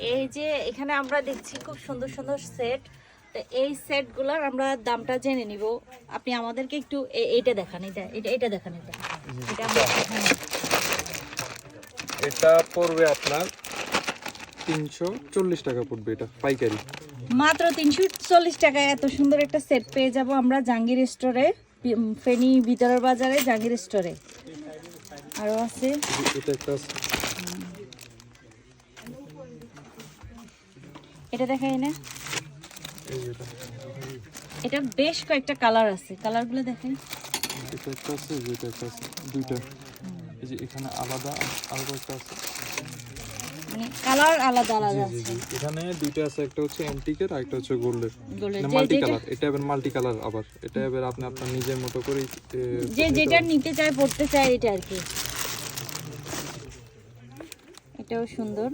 এই যে এখানে আমরা দেখছি খুব সুন্দর সুন্দর সেট। তো এই সেটগুলোর আমরা দামটা জেনে নিব। আপনি আমাদেরকে একটু এইটা দেখান, এটা দেখান। এটা পড়বে আপনার 340 টাকা পড়বে, এটা পাইকারি। মাত্র 340 টাকায় এত সুন্দর একটা সেট পেয়ে যাব আমরা জাহাঙ্গীর স্টোরে, ফেনী ভিতরের বাজারে জাহাঙ্গীর স্টোরে। আরো আছে, এটা একটা আছে, এটা দেখাই না। এই যেটা, এটা বেশ কয়েকটা কালার আছে, কালারগুলো দেখেন। এটা একটা আছে, যেটা একটা আছে, দুইটা। এই যে এখানে আলাদা আরো একটা আছে, মানে কালার আলাদা আলাদা জি আছে। জি, এখানে দুইটা আছে, একটা হচ্ছে অ্যান্টিকের আর একটা হচ্ছে গোল্ডের। গোল্ডের মাল্টি কালার, এটা এবার মাল্টি কালার। আবার এটা এবার আপনি আপনার নিজের মতো করে যে যেটা নিতে চায়, পড়তে চায়, এটা আর কি। এটাও সুন্দর।